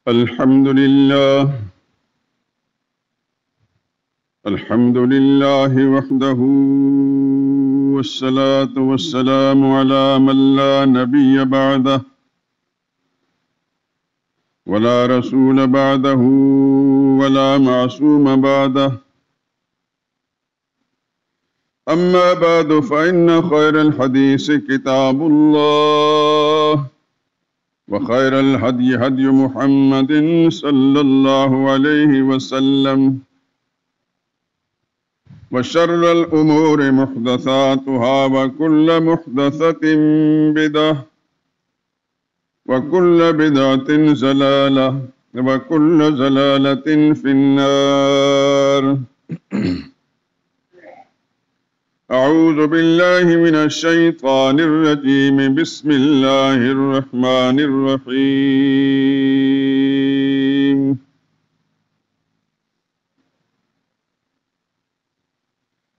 الحمد لله وحده، والصلاة والسلام على من لا نبي بعده ولا رسول بعده ولا معصوم بعده. أما بعد، فإن خير الحديث كتاب الله، وخير الهدي هدي محمد صلى الله عليه وسلم، وشر الأمور محدثاتها، وكل محدثة بدعة، وكل بدعة ضلالة، وكل ضلالة في النار. أعوذ بالله من الشيطان الرجيم. بسم الله الرحمن الرحيم.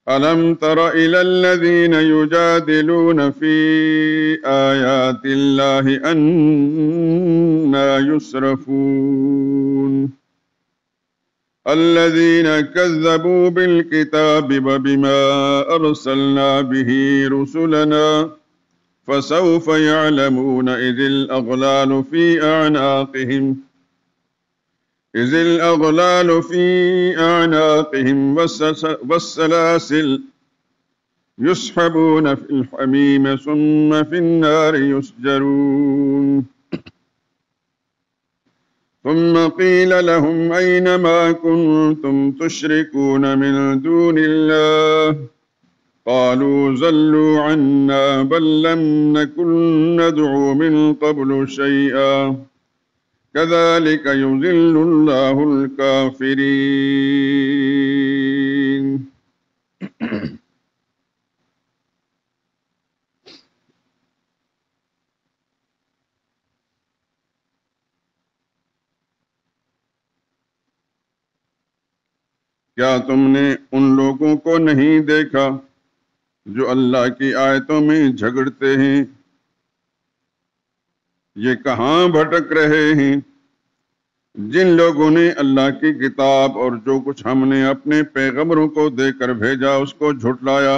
ألم تر إلى الذين يجادلون في آيات الله أنى يصرفون؟ الذين كذبوا بالكتاب وبما أرسلنا به رسلنا، فسوف يعلمون إذ الأغلال في أعناقهم والسلاسل يسحبون في الحميم ثم في النار يسجرون. ثم قيل لهم أين ما كنتم تشركون من دون الله؟ قالوا ضلوا عنا بل لم نكن ندعو من قبل شيئا كذلك يضل الله الكافرين. کیا تم نے ان لوگوں کو نہیں دیکھا جو اللہ کی آیتوں میں جھگڑتے ہیں؟ یہ کہاں بھٹک رہے ہیں؟ جن لوگوں نے اللہ کی کتاب اور جو کچھ ہم نے اپنے پیغمبروں کو دے کر بھیجا اس کو جھٹلایا،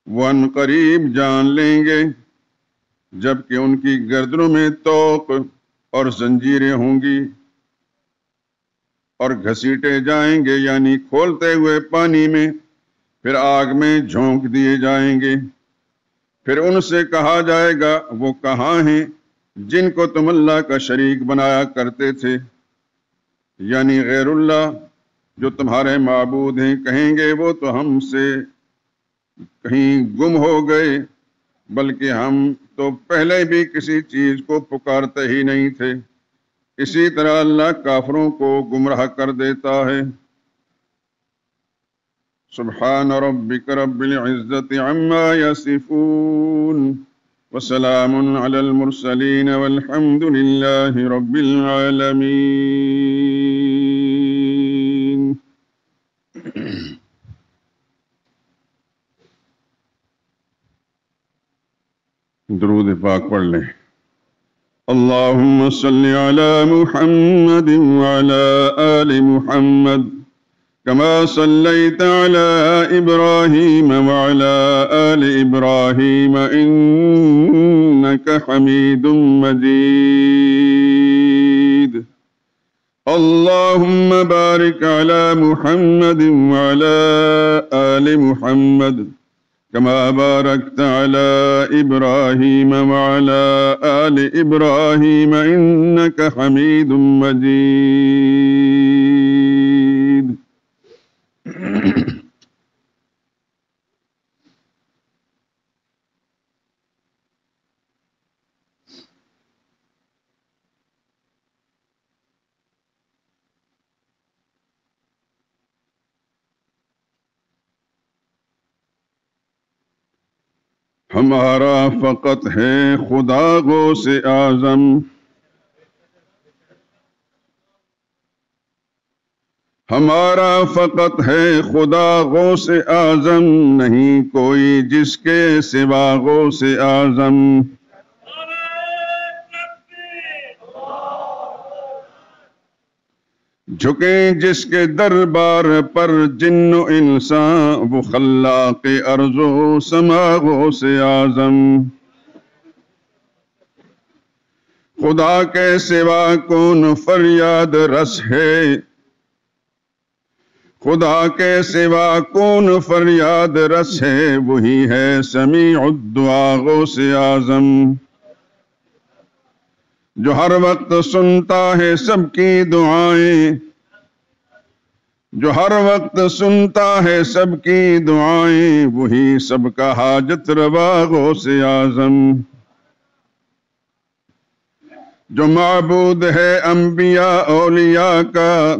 وہ ان قریب جان لیں گے جبکہ ان کی گردنوں میں طوق اور زنجیریں ہوں گی، اور گھسیٹے جائیں گے یعنی کھولتے ہوئے پانی میں، پھر آگ میں جھونک دیے جائیں گے۔ پھر ان سے کہا جائے گا وہ کہاں ہیں جن کو تم اللہ کا شریک بنایا کرتے تھے، یعنی غیر اللہ جو تمہارے معبود ہیں۔ کہیں گے وہ تو ہم سے کہیں گم ہو گئے، بلکہ ہم تو پہلے بھی کسی چیز کو پکارتے ہی نہیں تھے۔ اسی طرح اللہ کافروں کو گمراہ کر دیتا ہے۔ سبحان ربک رب العزت عما یصفون، وسلام علی المرسلین، والحمد للہ رب العالمین۔ درود پاک پڑھ لیں۔ اللهم صل على محمد وعلى آل محمد كما صليت على إبراهيم وعلى آل إبراهيم إنك حميد مجيد. اللهم بارك على محمد وعلى آل محمد كما باركت على إبراهيم وعلى آل إبراهيم إنك حميد مجيد. ہمارا فقط ہے خدا غوث اعظم، ہمارا فقط ہے خدا غوث اعظم، نہیں کوئی جس کے سوا غوث اعظم. جھکیں جس کے دربار پر جن و انسان، وہ خلاق ارض و سما غوث اعظم۔ خدا کے سوا کون فریاد رس ہے، خدا کے سوا کون فریاد رس ہے، وہی ہے سمیع الدعا غوث اعظم۔ جو ہر وقت سنتا ہے سب کی دعائیں، جو ہر وقت سنتا ہے سب کی دعائیں، وہی سب کا حاجت روا غوث اعظم۔ جو معبود ہے انبیاء اولیاء کا،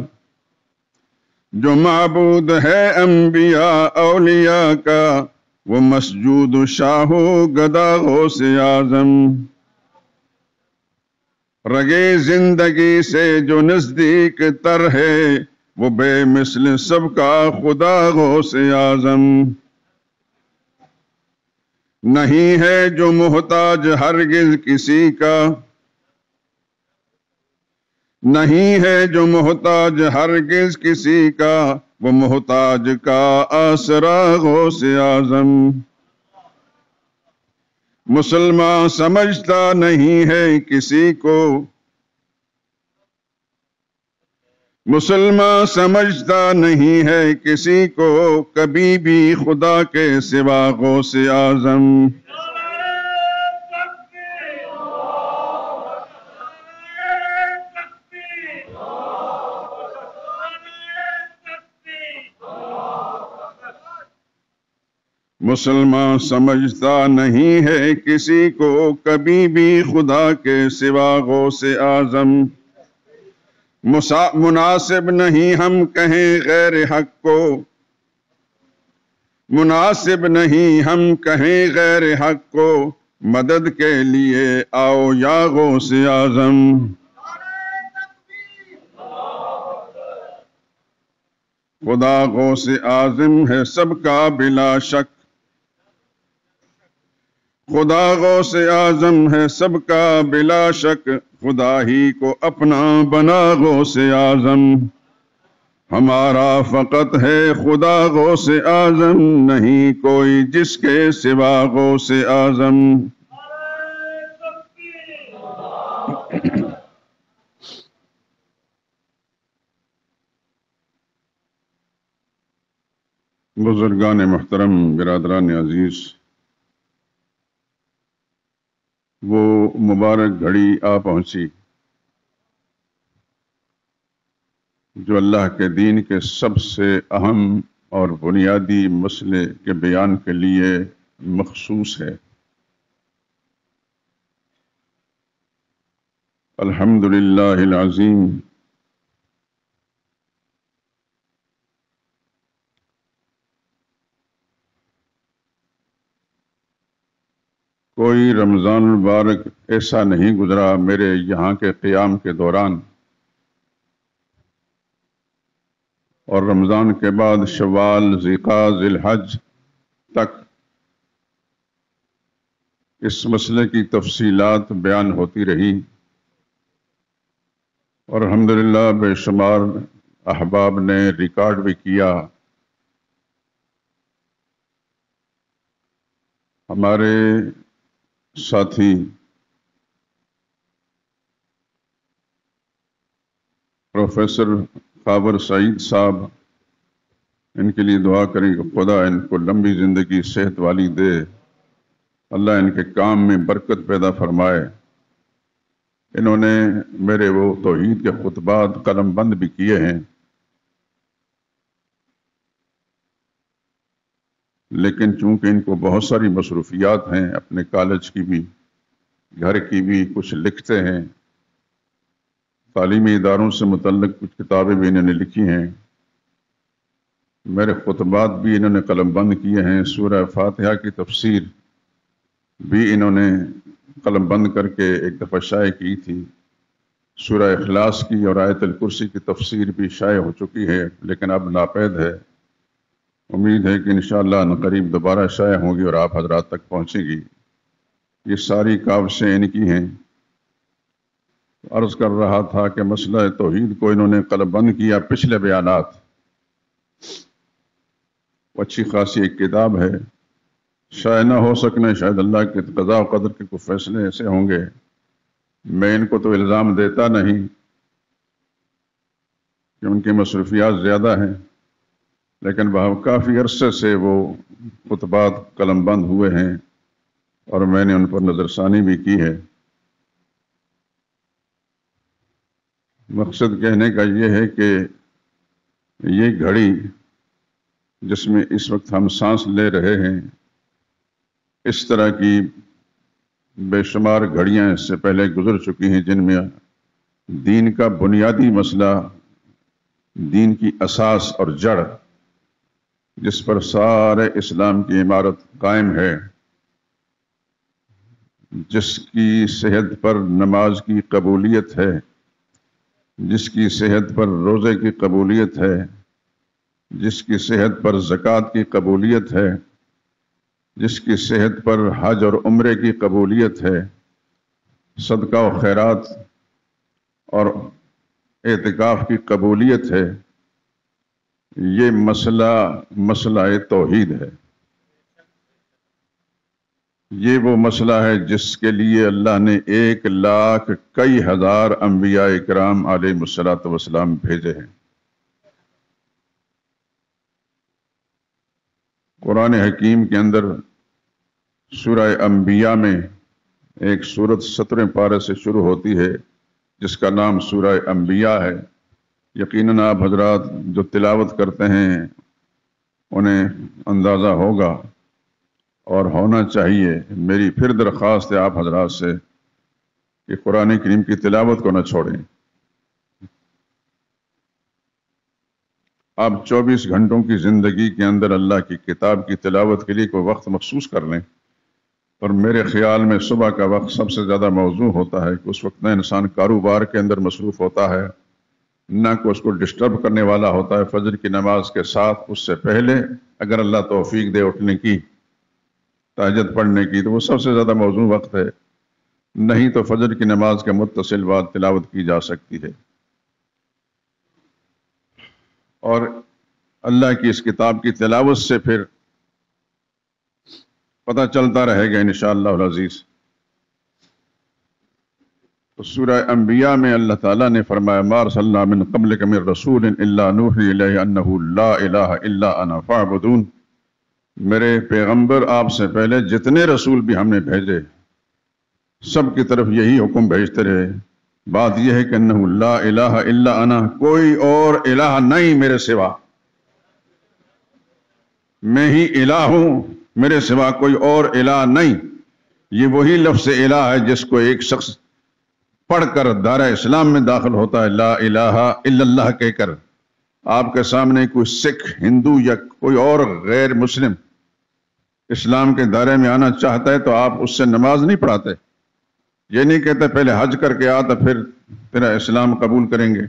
جو معبود ہے انبیاء اولیاء کا، وہ مسجود شاہ و گدا غوث اعظم۔ رگے زندگی سے جو نزدیک تر ہے، وہ بے مثل سب کا خدا غوث اعظم۔ نہیں ہے جو محتاج ہرگز کسی کا، نہیں ہے جو محتاج ہرگز کسی کا، وہ محتاج کا آسرا غوث اعظم۔ مسلمان سمجھتا نہیں ہے کسی کو، مسلمان سمجھتا نہیں ہے کسی کو، کبھی بھی خدا کے سوا غوث اعظم۔ مسلمان سمجھتا نہیں ہے کسی کو، کبھی بھی خدا کے سوا غوث اعظم۔ مناسب نہیں ہم کہیں غیر حق کو، مناسب نہیں ہم کہیں غیر حق کو، مدد کے لیے آؤ یا غوث اعظم۔ خدا غوث اعظم ہے سب کا بلا شک، خدا غوث اعظم ہے سب کا بلا شک، خدا ہی کو اپنا بنا غوث اعظم۔ ہمارا فقط ہے خدا غوث اعظم، نہیں کوئی جس کے سوا غوث اعظم۔ بزرگان محترم، برادران عزیز، وہ مبارک گھڑی آ پہنچی جو اللہ کے دین کے سب سے اہم اور بنیادی مسئلے کے بیان کے لیے مخصوص ہے۔ الحمدللہ العظیم، کوئی رمضان المبارک ایسا نہیں گزرا میرے یہاں کے قیام کے دوران اور رمضان کے بعد شوال، ذیقعدہ، ذی الحج تک اس مسئلے کی تفصیلات بیان ہوتی رہی، اور الحمدللہ بے شمار احباب نے ریکارڈ بھی کیا۔ ہمارے ساتھی پروفیسر خاور سعید صاحب، ان کے لیے دعا کریں کہ خدا ان کو لمبی زندگی صحت والی دے، اللہ ان کے کام میں برکت پیدا فرمائے۔ انہوں نے میرے وہ توحید کے خطبات قلم بند بھی کیے ہیں، لیکن چونکہ ان کو بہت ساری مصروفیات ہیں، اپنے کالج کی بھی، گھر کی بھی، کچھ لکھتے ہیں، تعلیمی اداروں سے متعلق کچھ کتابیں بھی انہوں نے لکھی ہیں، میرے خطبات بھی انہوں نے قلم بند کیے ہیں، سورہ فاتحہ کی تفسیر بھی انہوں نے قلم بند کر کے ایک دفعہ شائع کی تھی، سورہ اخلاص کی اور آیت الکرسی کی تفسیر بھی شائع ہو چکی ہے، لیکن اب ناپید ہے۔ امید ہے کہ انشاءاللہ عنقریب دوبارہ شائع ہوں گی اور آپ حضرات تک پہنچے گی۔ یہ ساری کاوشیں ان کی ہیں۔ عرض کر رہا تھا کہ مسئلہ توحید کو انہوں نے قلب بند کیا پچھلے بیانات. اچھی خاصی ایک کتاب ہے، شاید نہ ہو سکنے، شاید اللہ کے قضاء و قدر کے کچھ فیصلے ایسے ہوں گے. میں ان کو تو الزام دیتا نہیں کہ ان کی مصروفیات زیادہ ہیں، لیکن کافی عرصے سے وہ خطبات قلم بند ہوئے ہیں اور میں نے ان پر نظر ثانی بھی کی ہے. مقصد کہنے کا یہ ہے کہ یہ گھڑی جس میں اس وقت ہم سانس لے رہے ہیں، اس طرح کی بے شمار گھڑیاں اس سے پہلے گزر چکی ہیں جن میں دین کا بنیادی مسئلہ، دین کی اساس اور جڑ جس پر سارے اسلام کی عمارت قائم ہے، جس کی صحت پر نماز کی قبولیت ہے، جس کی صحت پر روزے کی قبولیت ہے، جس کی صحت پر زکوٰۃ کی قبولیت ہے، جس کی صحت پر حج اور عمرے کی قبولیت ہے، صدقہ و خیرات اور اعتکاف کی قبولیت ہے، یہ مسئلہ توحید ہے. یہ وہ مسئلہ ہے جس کے لیے اللہ نے 1,00,000 کئی ہزار انبیاء اکرام علیہ الصلوۃ والسلام بھیجے ہیں. قرآن حکیم کے اندر سورہ انبیاء میں ایک سورت 17 پارے سے شروع ہوتی ہے جس کا نام سورہ انبیاء ہے. یقیناً آپ حضرات جو تلاوت کرتے ہیں انہیں اندازہ ہوگا اور ہونا چاہیے. میری پھر درخواست ہے آپ حضرات سے کہ قرآن کریم کی تلاوت کو نہ چھوڑیں. آپ 24 گھنٹوں کی زندگی کے اندر اللہ کی کتاب کی تلاوت کے لیے کوئی وقت مخصوص کر لیں، اور میرے خیال میں صبح کا وقت سب سے زیادہ موزوں ہوتا ہے کہ اس وقت نہ انسان کاروبار کے اندر مصروف ہوتا ہے، نہ کوئی اس کو ڈسٹرب کرنے والا ہوتا ہے. فجر کی نماز کے ساتھ اس سے پہلے اگر اللہ توفیق دے اٹھنے کی، تہجد پڑھنے کی، تو وہ سب سے زیادہ موزوں وقت ہے. نہیں تو فجر کی نماز کے متصل بعد تلاوت کی جا سکتی ہے. اور اللہ کی اس کتاب کی تلاوت سے پھر پتہ چلتا رہے گا انشاءاللہ العزیز. تو سورہ انبیاء میں اللہ تعالیٰ نے فرمایا ما ارسلنا من قبلک من رسول الا نوحی الیہ انہ لا الہ الا انا فاعبدون. میرے پیغمبر آپ سے پہلے جتنے رسول بھی ہم نے بھیجے سب کی طرف یہی حکم بھیجتے رہے. بات یہ ہے کہ انہ لا الہ الا انا، کوئی اور الہ نہیں میرے سوا، میں ہی الہ ہوں، میرے سوا کوئی اور الہ نہیں. یہ وہی لفظ الہ ہے جس کو ایک شخص پڑھ کر دار اسلام میں داخل ہوتا ہے لا الہ الا اللہ کہہ کر. آپ کے سامنے کوئی سکھ، ہندو یا کوئی اور غیر مسلم اسلام کے دائرے میں آنا چاہتا ہے تو آپ اس سے نماز نہیں پڑھاتے. یہ نہیں کہتے پہلے حج کر کے آ تو پھر تیرا اسلام قبول کریں گے.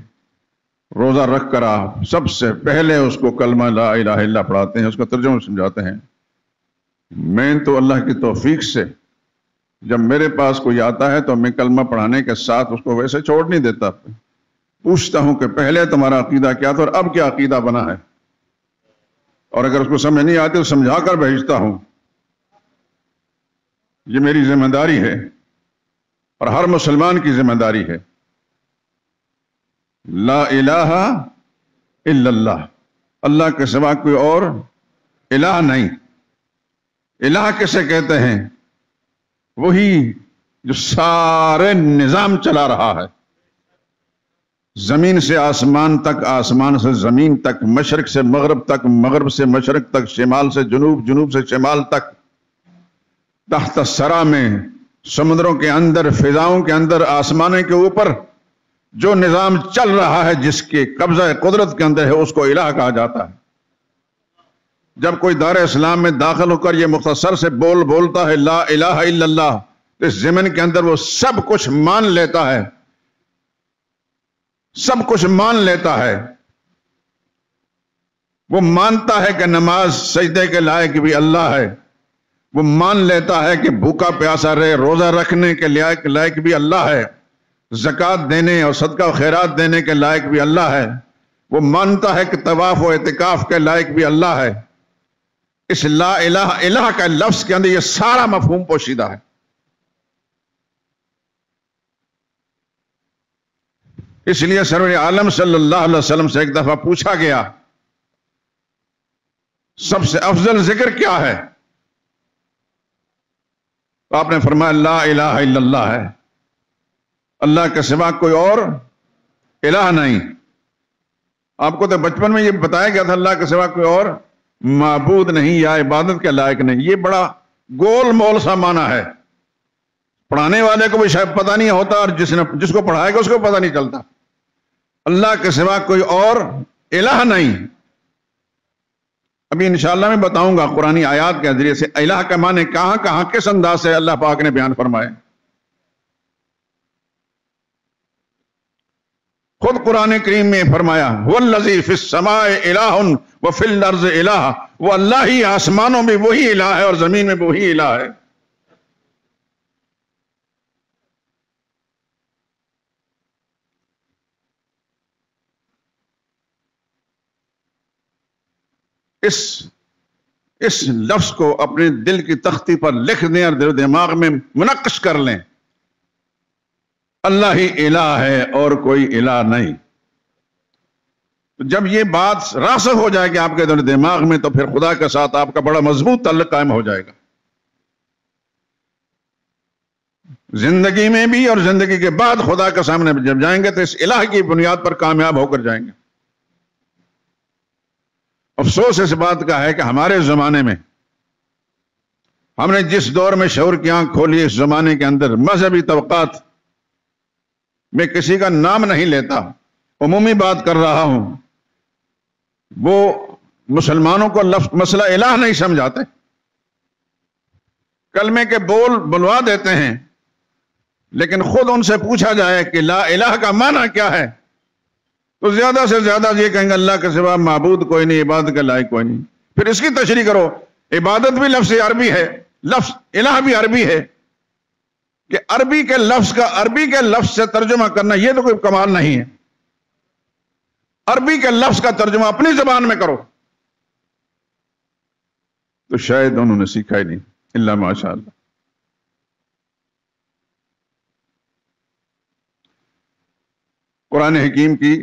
روزہ رکھ کر آ، سب سے پہلے اس کو کلمہ لا الہ الا اللہ پڑھاتے ہیں، اس کا ترجمہ سمجھاتے ہیں. میں تو اللہ کی توفیق سے جب میرے پاس کوئی آتا ہے تو میں کلمہ پڑھانے کے ساتھ اس کو ویسے چھوڑ نہیں دیتا، پوچھتا ہوں کہ پہلے تمہارا عقیدہ کیا تھا اور اب کیا عقیدہ بنا ہے، اور اگر اس کو سمجھ نہیں آتی تو سمجھا کر بھیجتا ہوں. یہ میری ذمہ داری ہے اور ہر مسلمان کی ذمہ داری ہے. لا الہ الا اللہ، اللہ کے سوا کوئی اور الہ نہیں. الہ کسے کہتے ہیں؟ وہی جو سارے نظام چلا رہا ہے، زمین سے آسمان تک، آسمان سے زمین تک، مشرق سے مغرب تک، مغرب سے مشرق تک، شمال سے جنوب، جنوب سے شمال تک، تحت الثری میں، سمندروں کے اندر، فضاؤں کے اندر، آسمانے کے اوپر جو نظام چل رہا ہے جس کے قبضہ قدرت کے اندر ہے اس کو الہ کہا جاتا ہے. جب کوئی دار اسلام میں داخل ہو کر یہ مختصر سے بولتا ہے لا الہ الا اللہ، تو اس ضمن کے اندر وہ سب کچھ مان لیتا ہے، سب کچھ مان لیتا ہے. وہ مانتا ہے کہ نماز سجدے کے لائق بھی اللہ ہے، وہ مان لیتا ہے کہ بھوکا پیاسا رہے روزہ رکھنے کے لائق بھی اللہ ہے، زکوٰۃ دینے اور صدقہ و خیرات دینے کے لائق بھی اللہ ہے، وہ مانتا ہے کہ طواف و اعتکاف کے لائق بھی اللہ ہے، اس لا الہ الہ کا لفظ کے اندر یہ سارا مفہوم پوشیدہ ہے۔ اس لیے سرور عالم صلی اللہ علیہ وسلم سے ایک دفعہ پوچھا گیا سب سے افضل ذکر کیا ہے؟ تو آپ نے فرمایا لا الہ الا اللہ ہے، اللہ کے سوا کوئی اور الہ نہیں۔ آپ کو تو بچپن میں یہ بتایا گیا تھا اللہ کے سوا کوئی اور معبود نہیں یا عبادت کے لائق نہیں، یہ بڑا گول مول سا معنی ہے، پڑھانے والے کو بھی شاید پتہ نہیں ہوتا اور جس کو پڑھائے گا اس کو پتہ نہیں چلتا۔ اللہ کے سوا کوئی اور الہ نہیں۔ ابھی انشاءاللہ میں بتاؤں گا قرآنی آیات کے ذریعے سے الہ کا معنی کہاں کہاں کس انداز سے اللہ پاک نے بیان فرمائے۔ خود قرآن کریم میں فرمایا وَالَّذِي فِي السَّمَاءِ إِلَٰهٌ وَفِي الْأَرْضِ إِلَٰهٌ، وہ اللہ ہی آسمانوں میں وہی الہ ہے اور زمین میں وہی الہ ہے۔ اس لفظ کو اپنے دل کی تختی پر لکھ دیں اور دل و دماغ میں منقش کر لیں، اللہ ہی الہ ہے اور کوئی الہ نہیں۔ تو جب یہ بات راسخ ہو جائے گی آپ کے دل و دماغ میں تو پھر خدا کے ساتھ آپ کا بڑا مضبوط تعلق قائم ہو جائے گا، زندگی میں بھی اور زندگی کے بعد خدا کے سامنے جب جائیں گے تو اس الہ کی بنیاد پر کامیاب ہو کر جائیں گے۔ افسوس اس بات کا ہے کہ ہمارے زمانے میں ہم نے جس دور میں شعور کی آنکھ کھولی، اس زمانے کے اندر مذہبی طبقات میں کسی کا نام نہیں لیتا، عمومی بات کر رہا ہوں، وہ مسلمانوں کو مسئلہ الہ نہیں سمجھاتے، کلمے کے بول بلوا دیتے ہیں، لیکن خود ان سے پوچھا جائے کہ لا الہ کا معنی کیا ہے تو زیادہ سے زیادہ یہ کہیں گے اللہ کے سوا معبود کوئی نہیں، عبادت کے لائق کوئی نہیں۔ پھر اس کی تشریح کرو، عبادت بھی لفظ عربی ہے، لفظ الہ بھی عربی ہے، کہ عربی کے لفظ کا عربی کے لفظ سے ترجمہ کرنا یہ تو کوئی کمال نہیں ہے، عربی کے لفظ کا ترجمہ اپنی زبان میں کرو تو شاید انہوں نے سیکھا ہی نہیں، الا ماشاء اللہ۔ قرآن حکیم کی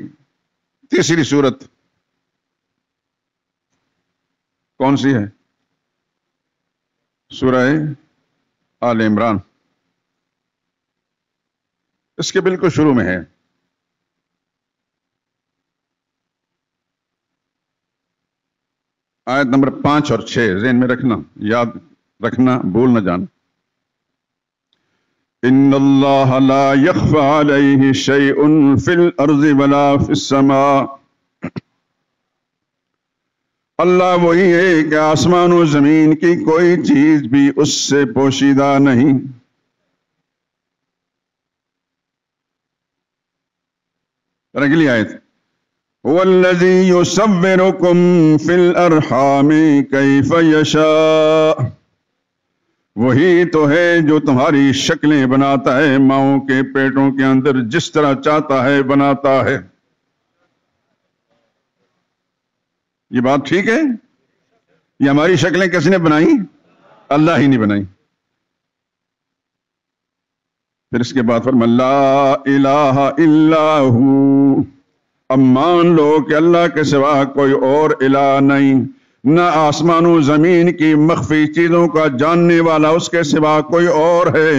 تیسری سورت کون سی ہے؟ سورہ آل عمران، اس کے بالکل شروع میں ہے، آیت نمبر 5 اور 6 ذہن میں رکھنا، یاد رکھنا، بھول نہ جانا۔ ان اللہ لا يخفى علیہ شیء فی الارض ولا فی السماء، اللہ وہی ہے کہ آسمان و زمین کی کوئی چیز بھی اس سے پوشیدہ نہیں۔ اگلی آیت هو الذی یصورکم فی الارحام کیف یشاء، وہی تو ہے جو تمہاری شکلیں بناتا ہے ماؤں کے پیٹوں کے اندر جس طرح چاہتا ہے بناتا ہے۔ یہ بات ٹھیک ہے؟ یہ ہماری شکلیں کس نے بنائی؟ اللہ ہی نے بنائی۔ پھر اس کے بعد فرمایا لا الہ الا ہو، اب مان لو کہ اللہ کے سوا کوئی اور الہ نہیں، نہ آسمان و زمین کی مخفی چیزوں کا جاننے والا اس کے سوا کوئی اور ہے،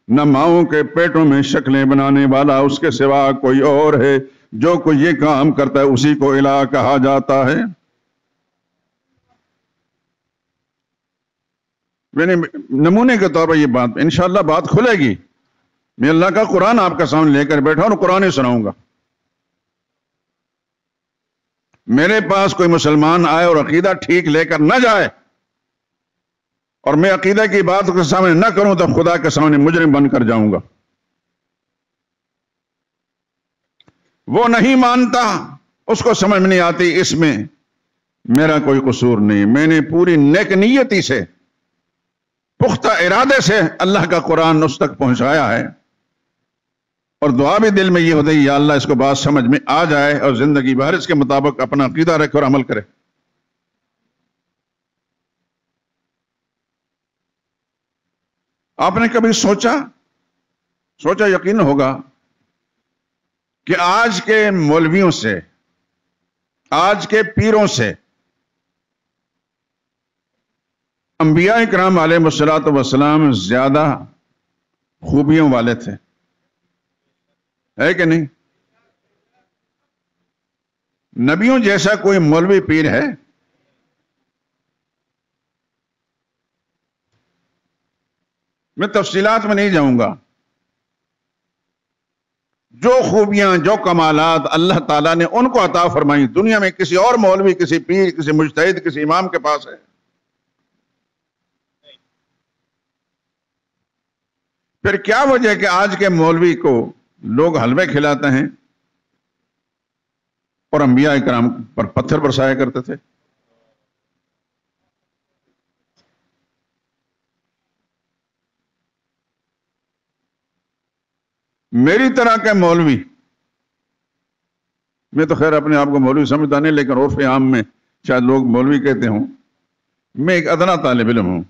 نہ ماؤں کے پیٹوں میں شکلیں بنانے والا اس کے سوا کوئی اور ہے، جو کوئی یہ کام کرتا ہے اسی کو الہ کہا جاتا ہے۔ میں نے نمونے کے طور پر یہ بات انشاءاللہ بات کھلے گی، میں اللہ کا قرآن آپ کا سامنے لے کر بیٹھا اور قرآن ہی سناؤں گا۔ میرے پاس کوئی مسلمان آئے اور عقیدہ ٹھیک لے کر نہ جائے اور میں عقیدہ کی بات کے سامنے نہ کروں تو خدا کے سامنے مجرم بن کر جاؤں گا۔ وہ نہیں مانتا، اس کو سمجھ نہیں آتی، اس میں میرا کوئی قصور نہیں، میں نے پوری نیک نیتی سے پختہ ارادے سے اللہ کا قرآن اس تک پہنچایا ہے۔ اور دعا بھی دل میں یہ ہوتی ہے یا اللہ اس کو بات سمجھ میں آ جائے اور زندگی بھر اس کے مطابق اپنا عقیدہ رکھے اور عمل کرے۔ آپ نے کبھی سوچا یقین ہوگا کہ آج کے مولویوں سے، آج کے پیروں سے انبیاء کرام علیہ الصلوۃ والسلام زیادہ خوبیوں والے تھے، ہے کہ نہیں؟ نبیوں جیسا کوئی مولوی پیر ہے؟ میں تفصیلات میں نہیں جاؤں گا۔ جو خوبیاں، جو کمالات اللہ تعالیٰ نے ان کو عطا فرمائی، دنیا میں کسی اور مولوی، کسی پیر، کسی مجتہد، کسی امام کے پاس ہے؟ پھر کیا وجہ ہے کہ آج کے مولوی کو لوگ حلوے کھلاتے ہیں اور انبیاء کرام پر پتھر برسایا کرتے تھے؟ میری طرح کے مولوی، میں تو خیر اپنے آپ کو مولوی سمجھتا نہیں، لیکن عرف عام میں شاید لوگ مولوی کہتے ہوں، میں ایک ادنا طالب علم ہوں،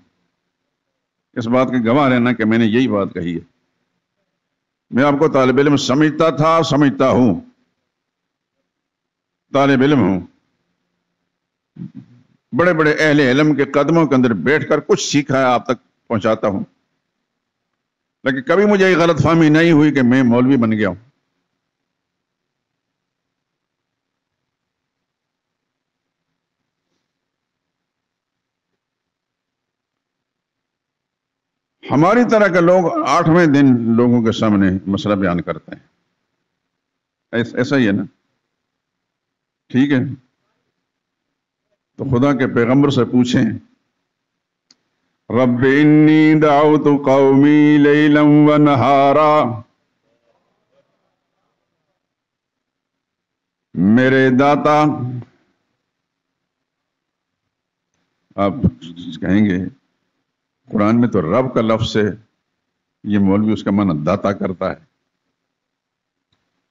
اس بات کی گواہ رہنا کہ میں نے یہی بات کہی ہے۔ میں آپ کو طالب علم سمجھتا تھا، سمجھتا ہوں، طالب علم ہوں، بڑے بڑے اہل علم کے قدموں کے اندر بیٹھ کر کچھ سیکھا ہے آپ تک پہنچاتا ہوں، لیکن کبھی مجھے یہ غلط فہمی نہیں ہوئی کہ میں مولوی بن گیا ہوں۔ ہماری طرح کے لوگ 8ویں دن لوگوں کے سامنے مسئلہ بیان کرتے ہیں، ایسا ہی ہے نا؟ ٹھیک ہے، تو خدا کے پیغمبر سے پوچھیں، رب انی دعوت قومی لیلا و نہارا، میرے داتا، آپ کہیں گے قرآن میں تو رب کا لفظ ہے، یہ مولوی اس کا معنی داتا کرتا ہے،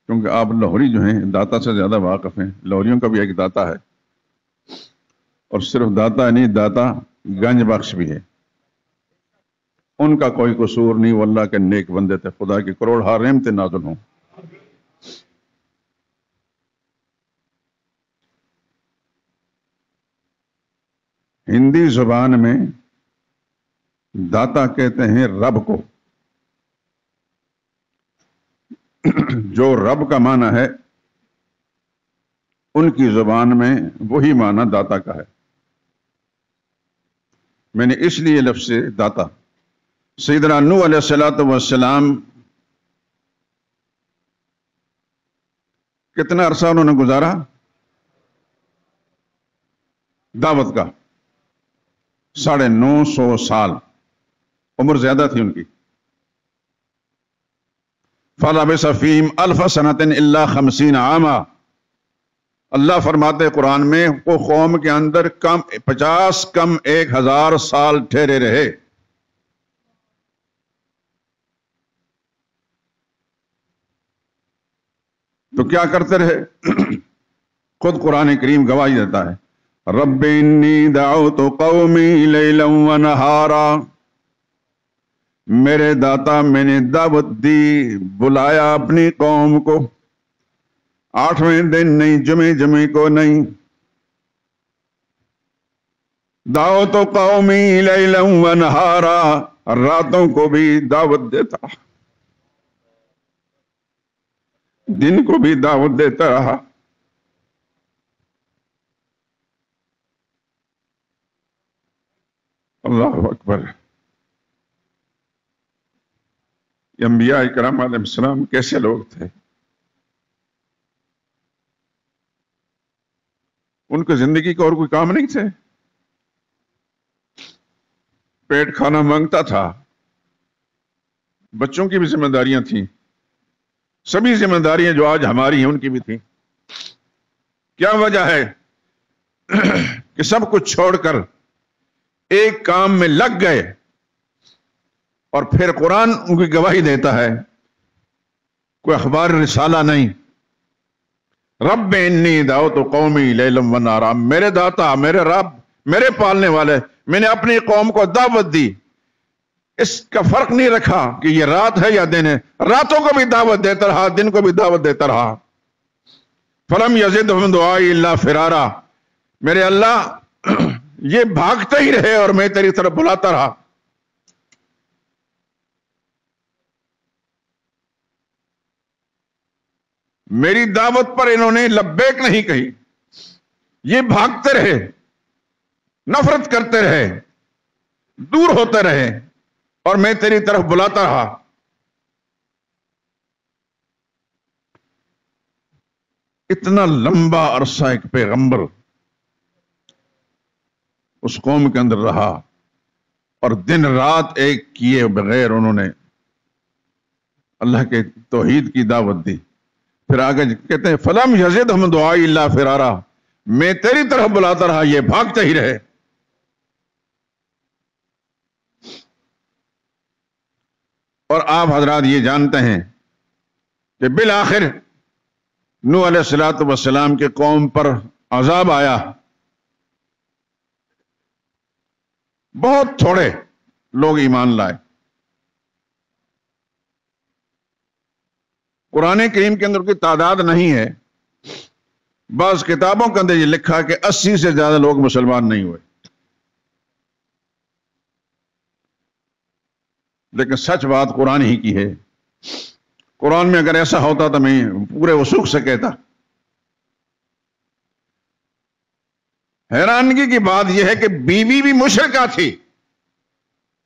کیونکہ آپ لاہوری جو ہیں داتا سے زیادہ واقف ہیں۔ لاہوریوں کا بھی ایک داتا ہے، اور صرف داتا نہیں، داتا گنج بخش بھی ہے۔ ان کا کوئی قصور نہیں، وہ اللہ کے نیک بندے تھے، خدا کی کروڑ ہار رحمتیں نازل ہوں۔ ہندی زبان میں داتا کہتے ہیں رب کو، جو رب کا معنی ہے ان کی زبان میں وہی معنی داتا کا ہے۔ میں نے اس لیے لفظ سے داتا، سیدنا نوح علیہ السلام کتنا عرصہ انہوں نے گزارا دعوت کا؟ 950 سال، عمر زیادہ تھی ان کی۔ فَلَبِثَ فِيهِمْ أَلْفَ سَنَةٍ إِلَّا 50 عاما، اللہ فرماتے قرآن میں وہ قوم کے اندر 50 کم 1000 سال ٹھہرے رہے۔ تو کیا کرتے رہے؟ خود قرآن کریم گواہی دیتا ہے، رب انی دعوت قومی لیلا و نہارا، میرے داتا میں نے دعوت دی، بلایا اپنی قوم کو، 8ویں دن نہیں، جمعے کو نہیں، دعوت قومی لیلا و نہارا، راتوں کو بھی دعوت دیتا، دن کو بھی دعوت دیتا رہا۔ اللہ اکبر۔ یہ انبیاء کرام علیہ السلام کیسے لوگ تھے؟ ان کو زندگی کا اور کوئی کام نہیں تھے، پیٹ کھانا مانگتا تھا، بچوں کی بھی ذمہ داریاں تھیں، سبھی ذمہ داریاں جو آج ہماری ہیں ان کی بھی تھیں۔ کیا وجہ ہے کہ سب کچھ چھوڑ کر ایک کام میں لگ گئے؟ اور پھر قرآن ان کی گواہی دیتا ہے کوئی اخبار رسالہ نہیں. رب انی دعوت قومی لیلا و نہارا، میرے داتا، میرے رب، میرے پالنے والے، میں نے اپنی قوم کو دعوت دی. اس کا فرق نہیں رکھا کہ یہ رات ہے یا دن ہے، راتوں کو بھی دعوت دیتا رہا، دن کو بھی دعوت دیتا رہا. فلم یزدہم دعائی الا فرارا، میرے اللہ یہ بھاگتے ہی رہے اور میں تیری طرف بلاتا رہا. میری دعوت پر انہوں نے لبیک نہیں کہی، یہ بھاگتے رہے، نفرت کرتے رہے، دور ہوتے رہے، اور میں تیری طرف بلاتا رہا. اتنا لمبا عرصہ ایک پیغمبر اس قوم کے اندر رہا اور دن رات ایک کیے بغیر انہوں نے اللہ کے توحید کی دعوت دی. پھر آگے کہتے ہیں فلم یزدہم دعائی الا فرارا، میں تیری طرف بلاتا رہا، یہ بھاگتے ہی رہے. اور آپ حضرات یہ جانتے ہیں کہ بالآخر نوح علیہ الصلوۃ والسلام کے قوم پر عذاب آیا. بہت تھوڑے لوگ ایمان لائے. قرآن کریم کے اندر کوئی تعداد نہیں ہے، بعض کتابوں کے اندر یہ لکھا کہ 80 سے زیادہ لوگ مسلمان نہیں ہوئے، لیکن سچ بات قرآن ہی کی ہے. قرآن میں اگر ایسا ہوتا تو میں پورے وثوق سے کہتا. حیرانگی کی بات یہ ہے کہ بیوی بھی مشرکہ تھی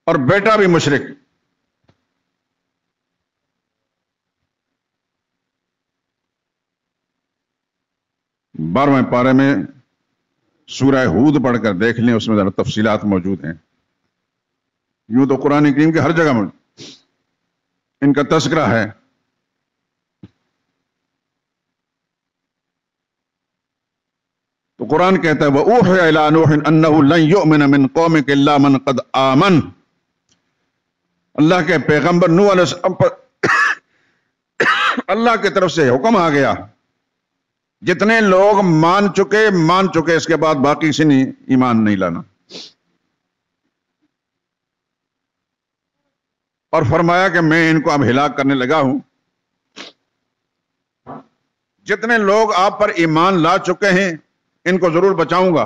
اور بیٹا بھی مشرک. بارہویں پارے میں سورہ ہود پڑھ کر دیکھ لیں، اس میں ذرا تفصیلات موجود ہیں. یوں تو قرآن کریم کے ہر جگہ میں ان کا تذکرہ ہے. تو قرآن کہتا ہے وَأُوحِيَ إِلَىٰ نُوحٍ أَنَّهُ لَن يُؤْمِنَ مِن قَوْمِكَ إِلَّا مَن قَدْ آمَنَ. اللہ کے پیغمبر نوح علیہ السلام پر اللہ کی طرف سے حکم آ گیا، جتنے لوگ مان چکے، اس کے بعد باقی سے نہیں ایمان نہیں لانا. اور فرمایا کہ میں ان کو اب ہلاک کرنے لگا ہوں. جتنے لوگ آپ پر ایمان لا چکے ہیں ان کو ضرور بچاؤں گا.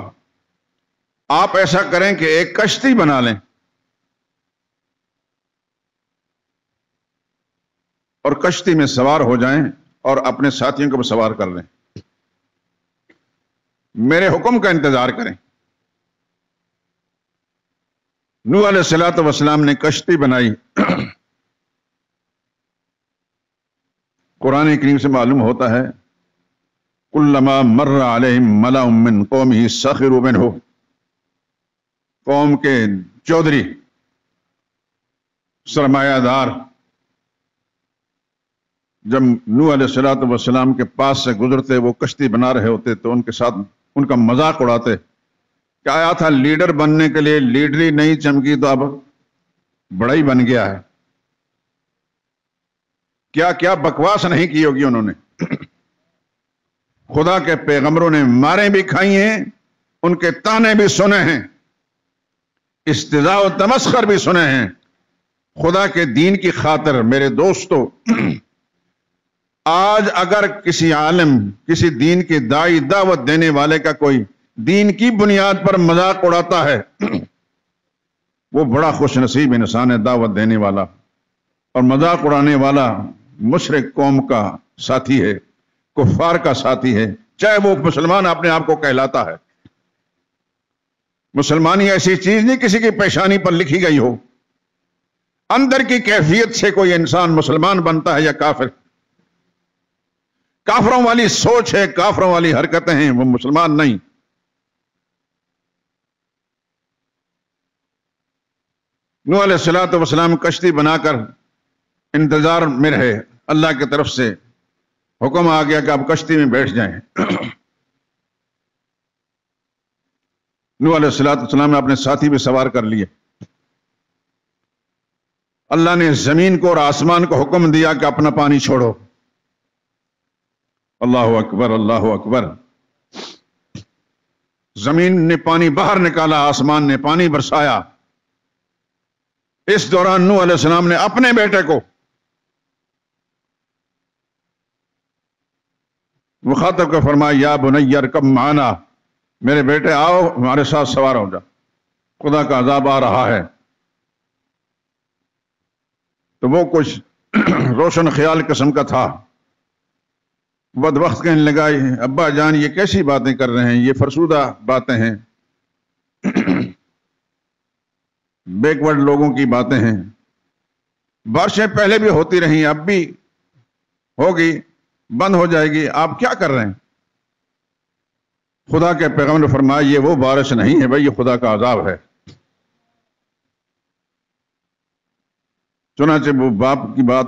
آپ ایسا کریں کہ ایک کشتی بنا لیں اور کشتی میں سوار ہو جائیں اور اپنے ساتھیوں کو بھی سوار کر لیں، میرے حکم کا انتظار کریں. نوح علیہ الصلوۃ والسلام نے کشتی بنائی. قرآن کریم سے معلوم ہوتا ہے کلما مر علیہم ملأ من قومہ سخروا منہ، قوم کے چودھری، سرمایہ دار جب نوح علیہ الصلوۃ والسلام کے پاس سے گزرتے، وہ کشتی بنا رہے ہوتے تو ان کے ساتھ ان کا مذاق اڑاتے کہ آیا تھا لیڈر بننے کے لیے، لیڈری نہیں چمکی تو اب بڑا ہی بن گیا ہے. کیا کیا بکواس نہیں کی ہوگی انہوں نے. خدا کے پیغمبروں نے ماریں بھی کھائی ہیں، ان کے تانے بھی سنے ہیں، استہزاء و تمسخر بھی سنے ہیں. خدا کے دین کی خاطر میرے دوستو، آج اگر کسی عالم، کسی دین کے داعی، دعوت دینے والے کا کوئی دین کی بنیاد پر مذاق اڑاتا ہے، وہ بڑا خوش نصیب انسان ہے، دعوت دینے والا. اور مذاق اڑانے والا مشرک قوم کا ساتھی ہے، کفار کا ساتھی ہے، چاہے وہ مسلمان اپنے آپ کو کہلاتا ہے. مسلمانی ایسی چیز نہیں کسی کی پیشانی پر لکھی گئی ہو. اندر کی کیفیت سے کوئی انسان مسلمان بنتا ہے یا کافر. کافروں والی سوچ ہے، کافروں والی حرکتیں ہیں، وہ مسلمان نہیں. نوح علیہ الصلوۃ والسلام کشتی بنا کر انتظار میں رہے. اللہ کی طرف سے حکم آ گیا کہ آپ کشتی میں بیٹھ جائیں. نوح علیہ الصلوۃ والسلام نے اپنے ساتھی بھی سوار کر لیے. اللہ نے زمین کو اور آسمان کو حکم دیا کہ اپنا پانی چھوڑو. اللہ اکبر، اللہ اکبر۔ زمین نے پانی باہر نکالا، آسمان نے پانی برسایا۔ اس دوران نوح علیہ السلام نے اپنے بیٹے کو مخاطب کر فرمایا، یا بنی ارکب معنا، میرے بیٹے آؤ ہمارے ساتھ سوار ہو جا، خدا کا عذاب آ رہا ہے۔ تو وہ کچھ روشن خیال قسم کا تھا، بدبخت کہنے لگا، ابا جان یہ کیسی باتیں کر رہے ہیں، یہ فرسودہ باتیں ہیں، بیکورڈ لوگوں کی باتیں ہیں، بارشیں پہلے بھی ہوتی رہیں، اب بھی ہوگی، بند ہو جائے گی، آپ کیا کر رہے ہیں؟ خدا کے پیغمبر نے فرمایا، یہ وہ بارش نہیں ہے بھائی، یہ خدا کا عذاب ہے۔ چنانچہ وہ باپ کی بات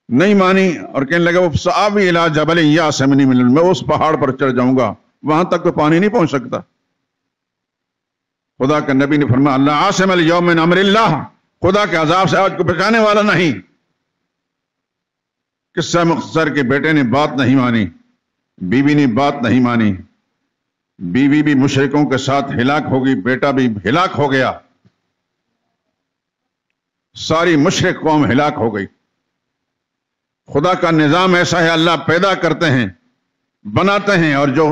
نہیں مانی اور کہنے لگا، وہ سآوی الی جبل یعصمنی من الماء، میں اس پہاڑ پر چڑھ جاؤں گا، وہاں تک تو پانی نہیں پہنچ سکتا۔ خدا کے نبی نے فرمایا، اللہ عاصم اليوم من امر اللہ، خدا کے عذاب سے آج کو بچانے والا نہیں۔ قصہ مختصر کے بیٹے نے بات نہیں مانی، بیوی نے بات نہیں مانی، بیوی بھی مشرکوں کے ساتھ ہلاک ہو گئی، بیٹا بھی ہلاک ہو گیا، ساری مشرک قوم ہلاک ہو گئی۔ خدا کا نظام ایسا ہے، اللہ پیدا کرتے ہیں، بناتے ہیں، اور جو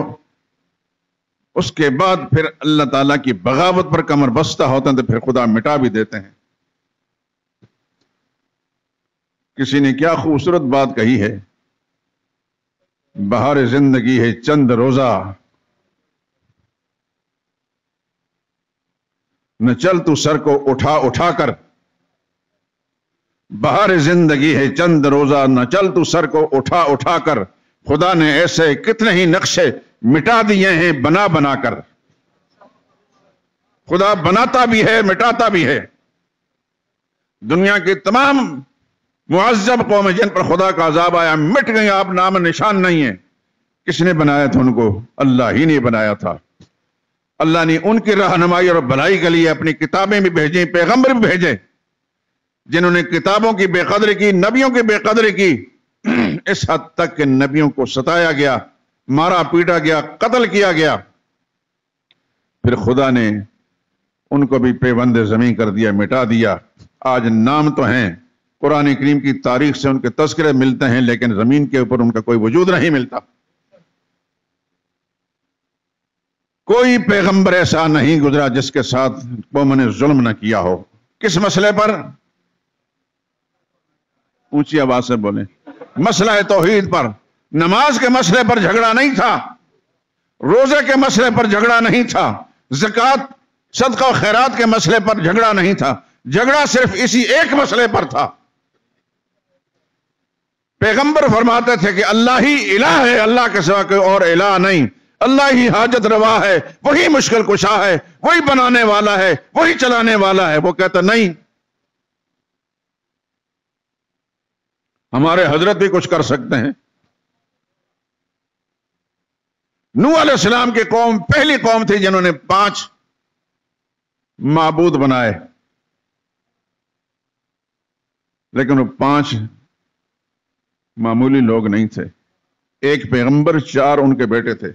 اس کے بعد پھر اللہ تعالیٰ کی بغاوت پر کمر بستہ ہوتے ہیں تو پھر خدا مٹا بھی دیتے ہیں۔ کسی نے کیا خوبصورت بات کہی ہے، بہار زندگی ہے چند روزہ، نہ چل تو سر کو اٹھا اٹھا کر، بہار زندگی ہے چند روزہ، نہ چل تو سر کو اٹھا اٹھا کر، خدا نے ایسے کتنے ہی نقشے مٹا دیے ہیں بنا بنا کر۔ خدا بناتا بھی ہے، مٹاتا بھی ہے۔ دنیا کی تمام معذب قومیں جن پر خدا کا عذاب آیا مٹ گئی، آپ نام نشان نہیں ہے۔ کس نے بنایا تھا ان کو؟ اللہ ہی نے بنایا تھا۔ اللہ نے ان کی رہنمائی اور بھلائی کے لیے اپنی کتابیں بھی بھیجیں، پیغمبر بھی بھیجے، جنہوں نے کتابوں کی بے قدری کی، نبیوں کی بے قدری کی، اس حد تک کہ نبیوں کو ستایا گیا، مارا پیٹا گیا، قتل کیا گیا۔ پھر خدا نے ان کو بھی پیوند زمین کر دیا، مٹا دیا۔ آج نام تو ہیں، قرآن کریم کی تاریخ سے ان کے تذکرے ملتے ہیں، لیکن زمین کے اوپر ان کا کوئی وجود نہیں ملتا۔ کوئی پیغمبر ایسا نہیں گزرا جس کے ساتھ قوم نے ظلم نہ کیا ہو۔ کس مسئلے پر؟ اونچی آواز سے بولیں۔ مسئلہ توحید پر۔ نماز کے مسئلے پر جھگڑا نہیں تھا، روزے کے مسئلے پر جھگڑا نہیں تھا، زکوٰۃ، صدقہ و خیرات کے مسئلے پر جھگڑا نہیں تھا، جھگڑا صرف اسی ایک مسئلے پر تھا۔ پیغمبر فرماتے تھے کہ اللہ ہی الہ ہے، اللہ کے سوا کوئی اور الہ نہیں، اللہ ہی حاجت روا ہے، وہی مشکل کشا ہے، وہی بنانے والا ہے، وہی چلانے والا ہے۔ وہ کہتا نہیں، ہمارے حضرت بھی کچھ کر سکتے ہیں۔ نوح علیہ السلام کی قوم پہلی قوم تھی جنہوں نے 5 معبود بنائے، لیکن وہ 5 معمولی لوگ نہیں تھے۔ ایک پیغمبر، 4 ان کے بیٹے تھے،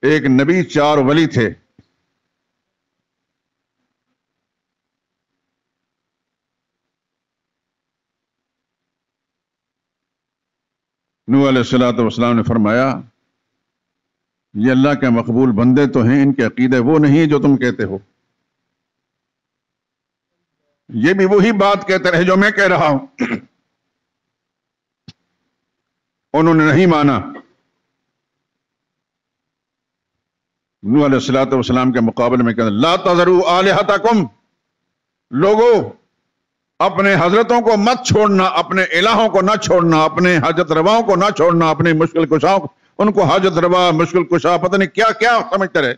ایک نبی، 4 ولی تھے۔ نوح علیہ السلام نے فرمایا، یہ اللہ کے مقبول بندے تو ہیں، ان کے عقیدے وہ نہیں جو تم کہتے ہو۔ یہ بھی وہی بات کہتے رہے جو میں کہہ رہا ہوں۔ انہوں نے نہیں مانا۔ نوح علیہ السلام کے مقابلے میں کہتے لا تذروا آلہتکم، لوگوں اپنے حضرتوں کو مت چھوڑنا، اپنے الہوں کو نہ چھوڑنا، اپنے حاجت رواؤں کو نہ چھوڑنا، اپنے مشکل کشاؤں کو، ان کو حاجت روا، مشکل کشا، پتہ نہیں کیا کیا سمجھتے رہے،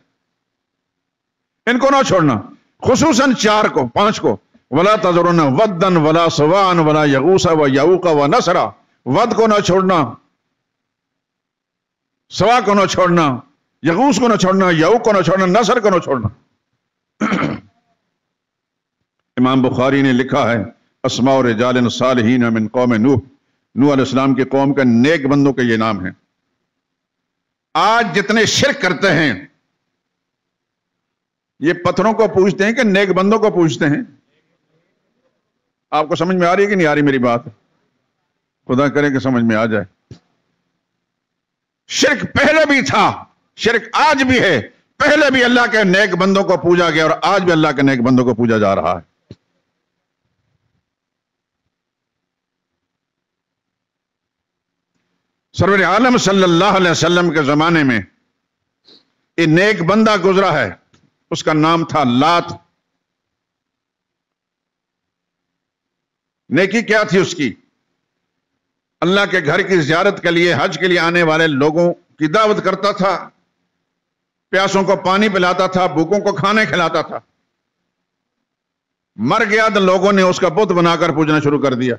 ان کو نہ چھوڑنا۔ خصوصاً 4 کو، 5 کو، ولا تذرون ودا ولا سواعا ولا یغوث ویعوق ونسرا، ود کو نہ چھوڑنا، سوا کو نہ چھوڑنا، یغوث کو نہ چھوڑنا، یعوق کو نہ چھوڑنا، نصر کو نہ چھوڑنا۔ امام بخاری نے لکھا ہے، اسماء رجال صالحین من قوم نوح، نوح علیہ السلام کی قوم کے نیک بندوں کے یہ نام ہیں۔ آج جتنے شرک کرتے ہیں یہ پتھروں کو پوجتے ہیں کہ نیک بندوں کو پوجتے ہیں؟ آپ کو سمجھ میں آ رہی ہے کہ نہیں آ رہی میری بات؟ خدا کرے کہ سمجھ میں آ جائے۔ شرک پہلے بھی تھا، شرک آج بھی ہے، پہلے بھی اللہ کے نیک بندوں کو پوجا گیا اور آج بھی اللہ کے نیک بندوں کو پوجا جا رہا ہے۔ سرور عالم صلی اللہ علیہ وسلم کے زمانے میں ایک نیک بندہ گزرا ہے، اس کا نام تھا لات۔ نیکی کیا تھی اس کی؟ اللہ کے گھر کی زیارت کے لیے، حج کے لیے آنے والے لوگوں کی دعوت کرتا تھا، پیاسوں کو پانی پلاتا تھا، بھوکوں کو کھانے کھلاتا تھا۔ مر گیا تو لوگوں نے اس کا بت بنا کر پوجنا شروع کر دیا۔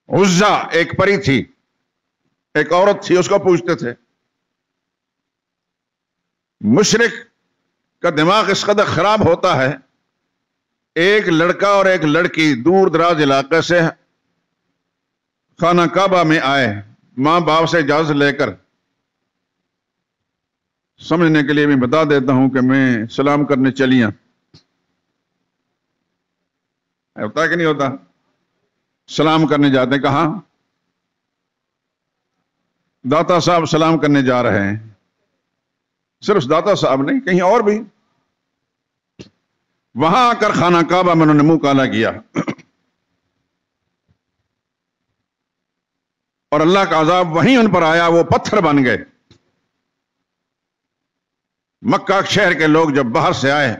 عزا ایک پری تھی، ایک عورت تھی، اس کو پوجتے تھے۔ مشرک کا دماغ اس قدر خراب ہوتا ہے، ایک لڑکا اور ایک لڑکی دور دراز علاقے سے خانہ کعبہ میں آئے، ماں باپ سے اجازت لے کر۔ سمجھنے کے لیے میں بتا دیتا ہوں کہ میں سلام کرنے چلیاں، ہوتا ہے کہ نہیں ہوتا؟ سلام کرنے جاتے ہیں، کہاں؟ داتا صاحب سلام کرنے جا رہے ہیں۔ صرف داتا صاحب نہیں، کہیں اور بھی۔ وہاں آ کر خانہ کعبہ میں انہوں نے منہ کالا کیا اور اللہ کا عذاب وہیں ان پر آیا، وہ پتھر بن گئے۔ مکہ شہر کے لوگ جب باہر سے آئے،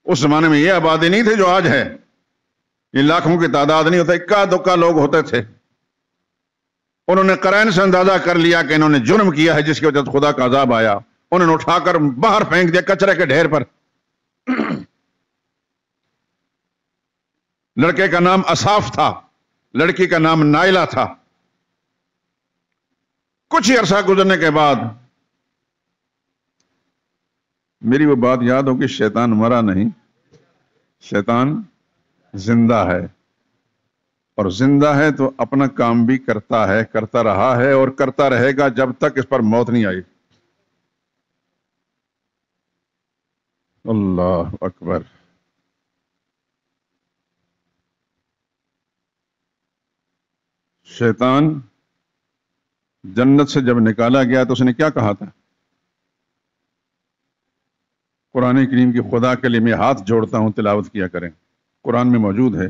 اس زمانے میں یہ آبادی نہیں تھی جو آج ہے، یہ لاکھوں کی تعداد نہیں ہوتا، اکا دکا لوگ ہوتے تھے۔ انہوں نے قرائن سے اندازہ کر لیا کہ انہوں نے جرم کیا ہے جس کی وجہ سے خدا کا عذاب آیا۔ انہوں نے اٹھا کر باہر پھینک دیا کچرے کے ڈھیر پر۔ لڑکے کا نام اصاف تھا، لڑکی کا نام نائلہ تھا۔ کچھ ہی عرصہ گزرنے کے بعد میری وہ بات یاد ہو کہ شیطان مرا نہیں، شیطان زندہ ہے، اور زندہ ہے تو اپنا کام بھی کرتا ہے، کرتا رہا ہے اور کرتا رہے گا جب تک اس پر موت نہیں آئی۔ اللہ اکبر۔ شیطان جنت سے جب نکالا گیا تو اس نے کیا کہا تھا؟ قرآن کریم کی خدا کے لیے میں ہاتھ جوڑتا ہوں، تلاوت کیا کریں، قرآن میں موجود ہے۔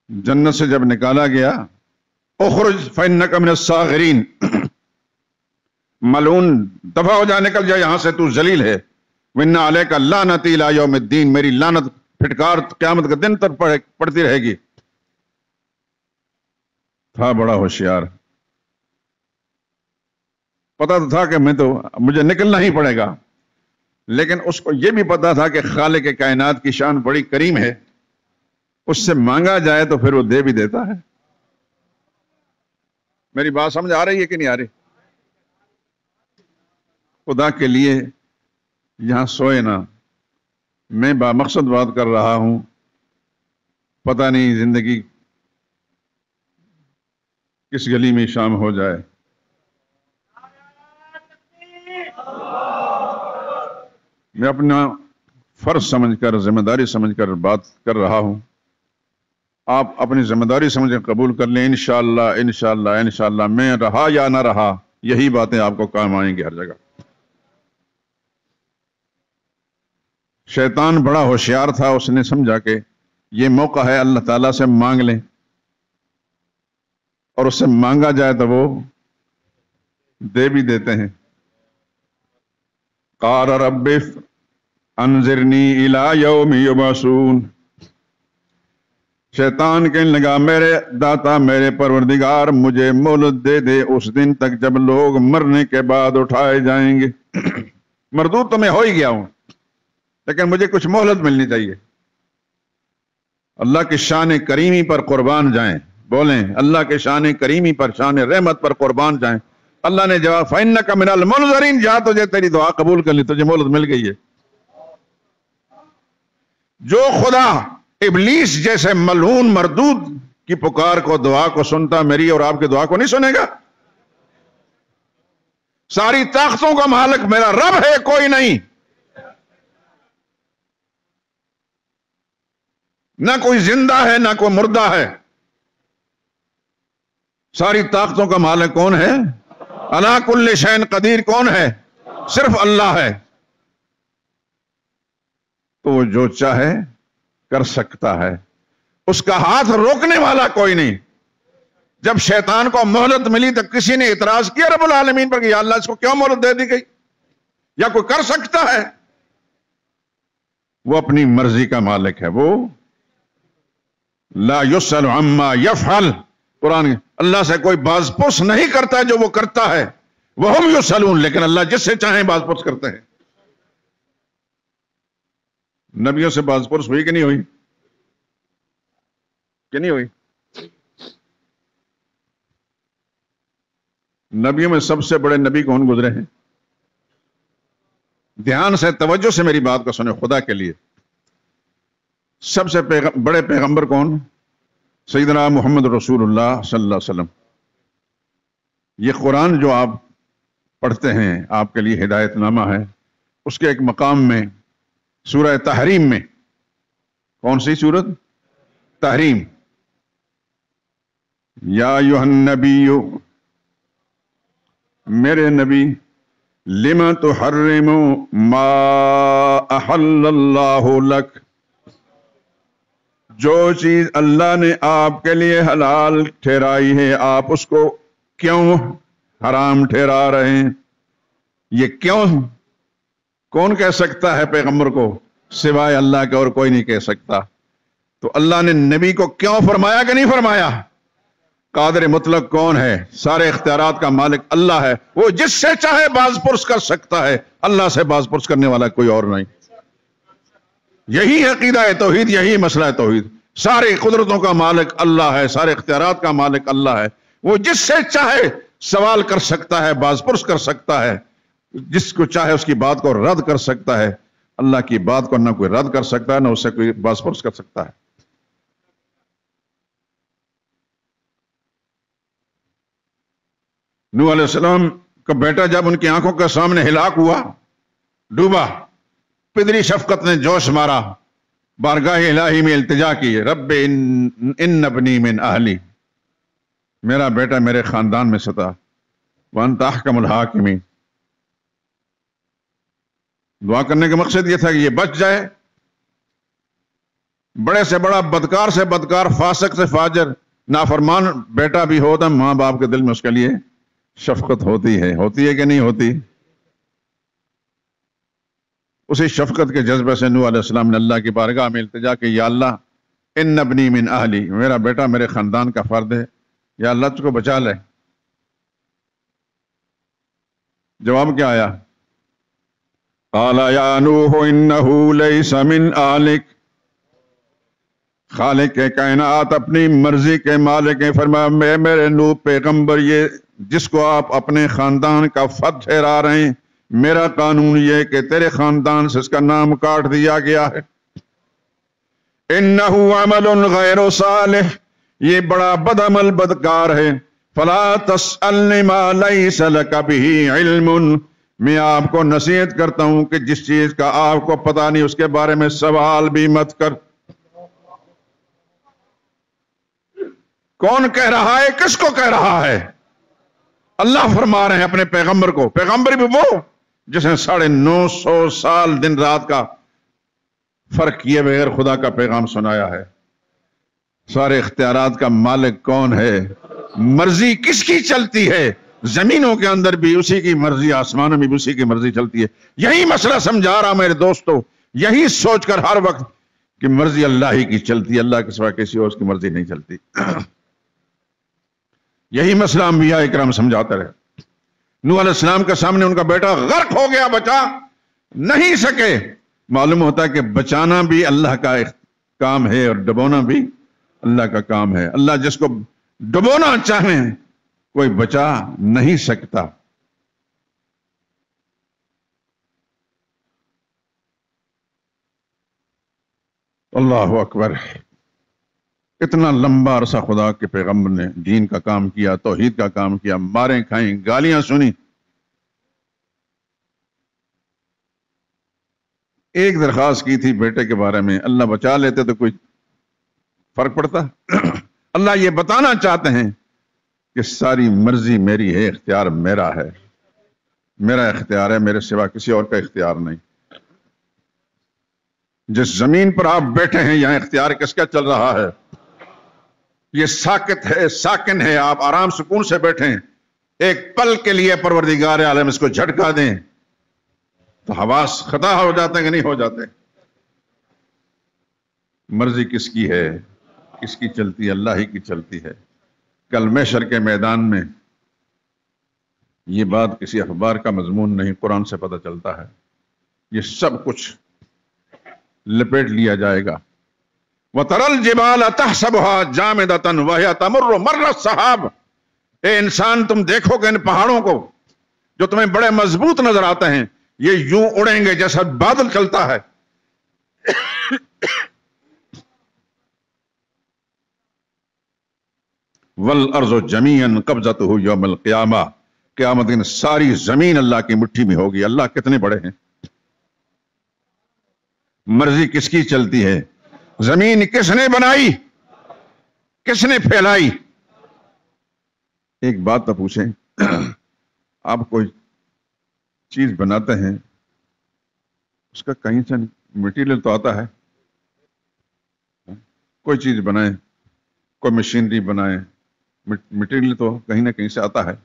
جنت سے جب نکالا گیا، اخرج فإنک من الصاغرین، ملعون دفع ہو جا، نکل جا یہاں سے، تو ذلیل ہے۔ وإن علیک لعنتی الی یوم الدین، میری لعنت پھٹکار قیامت کے دن تک پڑتی رہے گی۔ تھا بڑا ہوشیار، پتا تو تھا کہ مجھے نکلنا ہی پڑے گا، لیکن اس کو یہ بھی پتا تھا کہ خالق کائنات کی شان بڑی کریم ہے، اس سے مانگا جائے تو پھر وہ دے بھی دیتا ہے۔ میری بات سمجھ آ رہی ہے کہ نہیں آ رہی؟ خدا کے لیے یہاں سوئے نا، میں بامقصد بات کر رہا ہوں، پتہ نہیں زندگی کس گلی میں شام ہو جائے۔ میں اپنا فرض سمجھ کر، ذمہ داری سمجھ کر بات کر رہا ہوں، آپ اپنی ذمہ داری سمجھ کر قبول کر لیں۔ انشاءاللہ انشاءاللہ انشاءاللہ، میں رہا یا نہ رہا، یہی باتیں آپ کو کام آئیں گی ہر جگہ۔ شیطان بڑا ہوشیار تھا، اس نے سمجھا کہ یہ موقع ہے، اللہ تعالیٰ سے مانگ لیں، اور اس سے مانگا جائے تو وہ دے بھی دیتے ہیں۔ قال رب انظرنی الی یوم یبعثون، شیطان کہنے لگا میرے داتا، میرے پروردگار، مجھے مہلت دے دے اس دن تک جب لوگ مرنے کے بعد اٹھائے جائیں گے۔ مردود تو میں ہو ہی گیا ہوں، لیکن مجھے کچھ مہلت ملنی چاہیے۔ اللہ کی شان کریمی پر قربان جائیں، بولیں اللہ کے شان کریمی پر، شان رحمت پر قربان جائیں۔ اللہ نے جواب فَإِنَّكَ مِنَ الْمُنظَرِينَ، جا تجھے تیری دعا قبول کر لی، تجھے مہلت مل گئی ہے۔ جو خدا ابلیس جیسے ملعون مردود کی پکار کو، دعا کو سنتا، میری اور آپ کی دعا کو نہیں سنے گا؟ ساری طاقتوں کا مالک میرا رب ہے، کوئی نہیں، نہ کوئی زندہ ہے نہ کوئی مردہ ہے۔ ساری طاقتوں کا مالک کون ہے؟ علی کل شیء قدیر کون ہے؟ صرف اللہ ہے۔ تو وہ جو چاہے کر سکتا ہے، اس کا ہاتھ روکنے والا کوئی نہیں۔ جب شیطان کو مہلت ملی تو کسی نے اعتراض کیا رب العالمین پر کہ یا اللہ اس کو کیوں مہلت دے دی گئی؟ یا کوئی کر سکتا ہے؟ وہ اپنی مرضی کا مالک ہے، وہ لا یسأل عما یفعل، قرآن اللہ سے کوئی باز پرس نہیں کرتا جو وہ کرتا ہے، وہم یسألون، لیکن اللہ جس سے چاہیں باز پرس کرتے ہیں۔ نبیوں سے باز پرس ہوئی کہ نہیں ہوئی؟ کہ نہیں ہوئی؟ نبیوں میں سب سے بڑے نبی کون گزرے ہیں؟ دھیان سے توجہ سے میری بات کو سنیں خدا کے لیے۔ سب سے بڑے پیغمبر کون؟ سیدنا محمد رسول اللہ صلی اللہ علیہ وسلم۔ یہ قرآن جو آپ پڑھتے ہیں آپ کے لیے ہدایت نامہ ہے، اس کے ایک مقام میں سورہ تحریم میں، کون سی سورت؟ تحریم، یا ایھا النبی، میرے نبی، لما تحرم ما احل اللہ لک، جو چیز اللہ نے آپ کے لیے حلال ٹھہرائی ہے آپ اس کو کیوں حرام ٹھہرا رہے ہیں؟ یہ کیوں کون کہہ سکتا ہے پیغمبر کو سوائے اللہ کے، اور کوئی نہیں کہہ سکتا۔ تو اللہ نے نبی کو کیوں فرمایا کہ نہیں فرمایا؟ قادر مطلق کون ہے؟ سارے اختیارات کا مالک اللہ ہے، وہ جس سے چاہے باز پرس کر سکتا ہے، اللہ سے باز پرس کرنے والا کوئی اور نہیں۔ یہی عقیدہ ہے توحید، یہی مسئلہ ہے توحید۔ ساری قدرتوں کا مالک اللہ ہے، سارے اختیارات کا مالک اللہ ہے، وہ جس سے چاہے سوال کر سکتا ہے، باز پرس کر سکتا ہے، جس کو چاہے اس کی بات کو رد کر سکتا ہے۔ اللہ کی بات کو نہ کوئی رد کر سکتا ہے نہ اس سے کوئی باز پرس کر سکتا ہے۔ نوح علیہ السلام کا بیٹا جب ان کی آنکھوں کے سامنے ہلاک ہوا، ڈوبا، پدری شفقت نے جوش مارا، بارگاہ الہی میں التجا کی، رب ان ابنی من اہلی، میرا بیٹا میرے خاندان میں ستا، وانت احکم الحاکمین۔ دعا کرنے کا مقصد یہ تھا کہ یہ بچ جائے۔ بڑے سے بڑا، بدکار سے بدکار، فاسق سے فاجر، نافرمان بیٹا بھی ہوتا، ماں باپ کے دل میں اس کے لیے شفقت ہوتی ہے کہ نہیں ہوتی؟ اسی شفقت کے جذبے سے نوح علیہ السلام نے اللہ کی بارگاہ میں التجا کی، یا اللہ ان ابنی من اہلی، میرا بیٹا میرے خاندان کا فرد ہے، یا اللہ تجھ کو بچا لے۔ جواب کیا آیا؟ قال یا نوح انہ لیس من اہلک، خالق کائنات اپنی مرضی کے مالک ہیں، فرمایا میرے نوح پیغمبر، یہ جس کو آپ اپنے خاندان کا فرد ٹھہرا رہے ہیں، میرا قانون یہ کہ تیرے خاندان سے اس کا نام کاٹ دیا گیا ہے۔ انہ عمل غیر صالح، یہ بڑا بدعمل بدکار ہے۔ فلا تسألنی ما لیس لک بہ علم، میں آپ کو نصیحت کرتا ہوں کہ جس چیز کا آپ کو پتہ نہیں اس کے بارے میں سوال بھی مت کر۔ کون کہہ رہا ہے؟ کس کو کہہ رہا ہے؟ اللہ فرما رہے ہیں اپنے پیغمبر کو، پیغمبر بھی وہ جس نے 950 سال دن رات کا فرق کیے بغیر خدا کا پیغام سنایا ہے۔ سارے اختیارات کا مالک کون ہے؟ مرضی کس کی چلتی ہے؟ زمینوں کے اندر بھی اسی کی مرضی، آسمانوں میں بھی اسی کی مرضی چلتی ہے۔ یہی مسئلہ سمجھا رہا میرے دوستو، یہی سوچ کر ہر وقت کہ مرضی اللہ ہی کی چلتی ہے، اللہ کے سوا کسی اور کی مرضی نہیں چلتی۔ یہی مسئلہ انبیاء اکرام سمجھاتے رہے۔ نوح علیہ السلام کے سامنے ان کا بیٹا غرق ہو گیا، بچا نہیں سکے۔ معلوم ہوتا ہے کہ بچانا بھی اللہ کا کام ہے اور ڈبونا بھی اللہ کا کام ہے۔ اللہ جس کو ڈبونا چاہیں کوئی بچا نہیں سکتا۔ اللہ اکبر۔ اتنا لمبا عرصہ خدا کے پیغمبر نے دین کا کام کیا، توحید کا کام کیا، ماریں کھائیں، گالیاں سنی، ایک درخواست کی تھی بیٹے کے بارے میں، اللہ بچا لیتے تو کوئی فرق پڑتا؟ اللہ یہ بتانا چاہتے ہیں کہ ساری مرضی میری ہے، اختیار میرا ہے، میرا اختیار ہے، میرے سوا کسی اور کا اختیار نہیں۔ جس زمین پر آپ بیٹھے ہیں یہاں اختیار کس کا چل رہا ہے؟ یہ ساکت ہے، ساکن ہے، آپ آرام سکون سے بیٹھیں، ایک پل کے لیے پروردگار عالم اس کو جھٹکا دیں تو حواس خطا ہو جاتے ہیں کہ نہیں ہو جاتے؟ مرضی کس کی ہے؟ کس کی چلتی ہے؟ اللہ ہی کی چلتی ہے۔ کل محشر کے میدان میں یہ بات کسی اخبار کا مضمون نہیں، قرآن سے پتہ چلتا ہے، یہ سب کچھ لپیٹ لیا جائے گا۔ وَتَرَى الْجِبَالَ تَحْسَبُهَا جَامِدَةً وَهِيَ تَمُرُّ مَرَّ السَّحَابِ، اے انسان تم دیکھو کہ ان پہاڑوں کو جو تمہیں بڑے مضبوط نظر آتے ہیں یہ یوں اڑیں گے جیسا بادل چلتا ہے۔ وَالْأَرْضُ جَمِيعًا قَبْضَتُهُ يَوْمَ الْقِيَامَةِ، قیامت دن ساری زمین اللہ کی مٹھی میں ہوگی۔ اللہ کتنے بڑے ہیں، مرضی کس کی چلتی ہے؟ زمین کس نے بنائی؟ کس نے پھیلائی؟ ایک بات تو پوچھیں، آپ کوئی چیز بناتے ہیں اس کا کہیں سے مٹیریل تو آتا ہے، کوئی چیز بنائیں، کوئی مشینری بنائیں، مٹیریل تو کہیں نہ کہیں سے آتا ہے،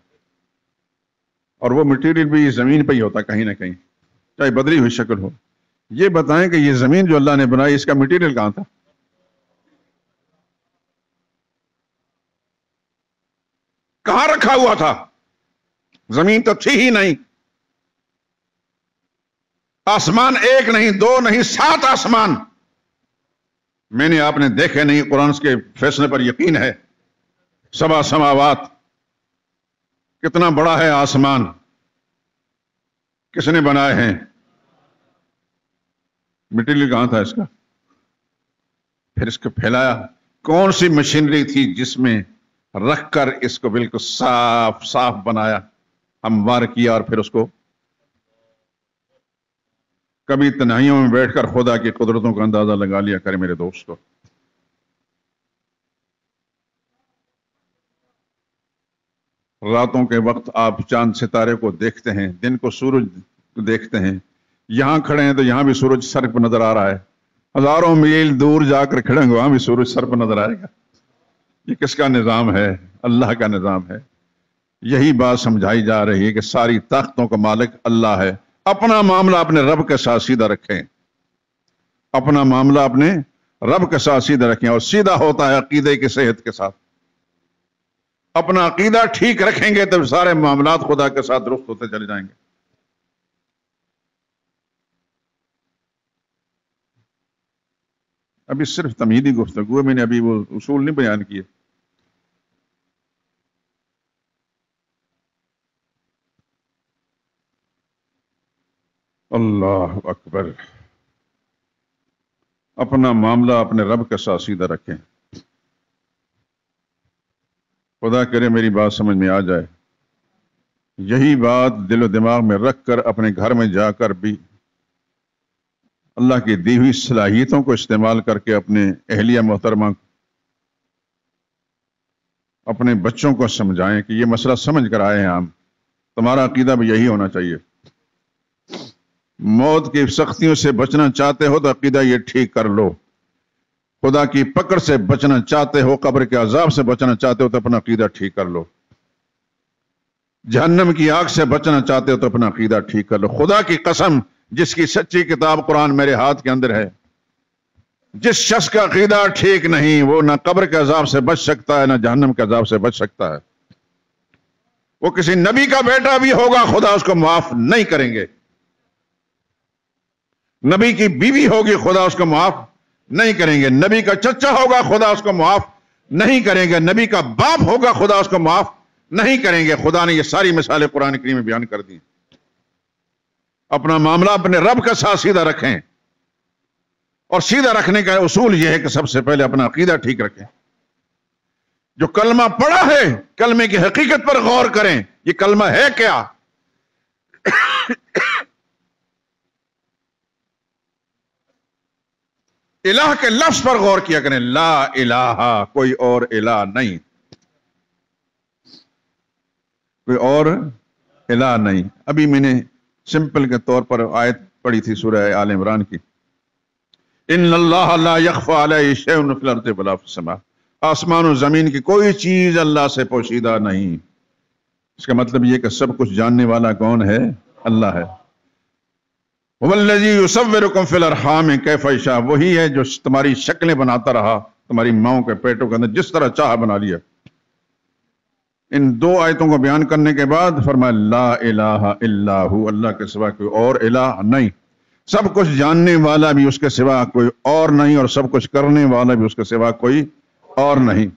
اور وہ مٹیریل بھی زمین پہ ہی ہوتا ہے کہیں نہ کہیں، چاہے بدلی ہوئی شکل ہو۔ یہ بتائیں کہ یہ زمین جو اللہ نے بنائی اس کا مٹیریل کہاں تھا؟ کہاں رکھا ہوا تھا؟ زمین تو تھی ہی نہیں۔ آسمان ایک نہیں، دو نہیں، 7 آسمان میں نے آپ نے دیکھے نہیں، قرآن کے فیصلے پر یقین ہے۔ 7 سماوات، کتنا بڑا ہے آسمان، کس نے بنائے ہیں؟ مٹیریل کہاں تھا اس کا؟ پھر اس کو پھیلایا کون سی مشینری تھی جس میں رکھ کر اس کو بالکل صاف صاف بنایا، ہموار کیا، اور پھر اس کو کبھی تنہائیوں میں بیٹھ کر خدا کی قدرتوں کا اندازہ لگا لیا کرے میرے دوستو۔ راتوں کے وقت آپ چاند ستارے کو دیکھتے ہیں، دن کو سورج دیکھتے ہیں، یہاں کھڑے ہیں تو یہاں بھی سورج سر پہ نظر آ رہا ہے، ہزاروں میل دور جا کر کھڑے ہیں وہاں بھی سورج سر پہ نظر آئے گا۔ یہ کس کا نظام ہے؟ اللہ کا نظام ہے۔ یہی بات سمجھائی جا رہی ہے کہ ساری طاقتوں کا مالک اللہ ہے۔ اپنا معاملہ اپنے رب کے ساتھ سیدھا رکھیں، اپنا معاملہ اپنے رب کے ساتھ سیدھا رکھیں، اور سیدھا ہوتا ہے عقیدے کی صحت کے ساتھ۔ اپنا عقیدہ ٹھیک رکھیں گے تو سارے معاملات خدا کے ساتھ درست ہوتے چلے جائیں گے۔ ابھی صرف تمہیدی گفتگو ہے، میں نے ابھی وہ اصول نہیں بیان کیے۔ اللہ اکبر۔ اپنا معاملہ اپنے رب کے ساتھ سیدھا رکھیں۔ خدا کرے میری بات سمجھ میں آ جائے۔ یہی بات دل و دماغ میں رکھ کر اپنے گھر میں جا کر بھی اللہ کی دی ہوئی صلاحیتوں کو استعمال کر کے اپنے اہلیہ محترمہ اپنے بچوں کو سمجھائیں کہ یہ مسئلہ سمجھ کر آئے ہیں ہم، تمہارا عقیدہ بھی یہی ہونا چاہیے۔ موت کی سختیوں سے بچنا چاہتے ہو تو عقیدہ یہ ٹھیک کر لو، خدا کی پکڑ سے بچنا چاہتے ہو، قبر کے عذاب سے بچنا چاہتے ہو تو اپنا عقیدہ ٹھیک کر لو، جہنم کی آگ سے بچنا چاہتے ہو تو اپنا عقیدہ ٹھیک کر لو۔ خدا کی قسم، جس کی سچی کتاب قرآن میرے ہاتھ کے اندر ہے، جس شخص کا عقیدہ ٹھیک نہیں وہ نہ قبر کے عذاب سے بچ سکتا ہے نہ جہنم کے عذاب سے بچ سکتا ہے۔ وہ کسی نبی کا بیٹا بھی ہوگا خدا اس کو معاف نہیں کریں گے، نبی کی بیوی ہوگی خدا اس کو معاف نہیں کریں گے، نبی کا چچا ہوگا خدا اس کو معاف نہیں کریں گے، نبی کا باپ ہوگا خدا اس کو معاف نہیں کریں گے. خدا نے یہ ساری مثالیں قرآن کریم میں بیان کر دی. اپنا معاملہ اپنے رب کے ساتھ سیدھا رکھیں, اور سیدھا رکھنے کا اصول یہ ہے کہ سب سے پہلے اپنا عقیدہ ٹھیک رکھیں. جو کلمہ پڑھا ہے کلمے کی حقیقت پر غور کریں. یہ کلمہ ہے کیا؟ الہ کے لفظ پر غور کیا کریں. لا الہ, کوئی اور الہ نہیں, کوئی اور الہ نہیں. ابھی میں نے سمپل کے طور پر آیت پڑھی تھی سورہ آل عمران کی, ان اللہ لا یخفی علیہ شیء فی الارض ولا فی السماء. آسمان و زمین کی کوئی چیز اللہ سے پوشیدہ نہیں. اس کا مطلب یہ کہ سب کچھ جاننے والا کون ہے؟ اللہ ہے. هو الذی یصورکم فی الارحام کیف یشاء, وہی ہے جو تمہاری شکلیں بناتا رہا تمہاری ماؤں کے پیٹوں کے اندر جس طرح چاہا بنا لیا. ان دو آیتوں کو بیان کرنے کے بعد فرمایا لا الہ الا ہو, اللہ کے سوا کوئی اور الہ نہیں. سب کچھ جاننے والا بھی اس کے سوا کوئی اور نہیں, اور سب کچھ کرنے والا بھی اس کے سوا کوئی اور نہیں.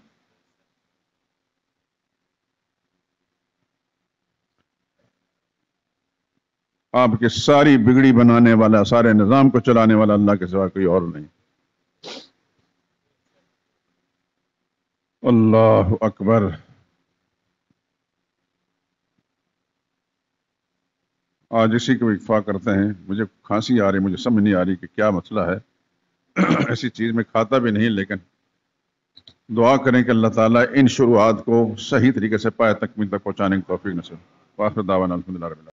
آپ کے ساری بگڑی بنانے والا, سارے نظام کو چلانے والا اللہ کے سوا کوئی اور نہیں. اللہ اکبر. آج اسی کو اکتفا کرتے ہیں. مجھے کھانسی آ رہی, مجھے سمجھ نہیں آ رہی کہ کیا مسئلہ ہے. ایسی چیز میں کھاتا بھی نہیں, لیکن دعا کریں کہ اللہ تعالیٰ ان شروعات کو صحیح طریقے سے پائے تکمیل تک پہنچانے کی توفیق نصیب. وآخر دعوانا الحمدللہ رب العالمین.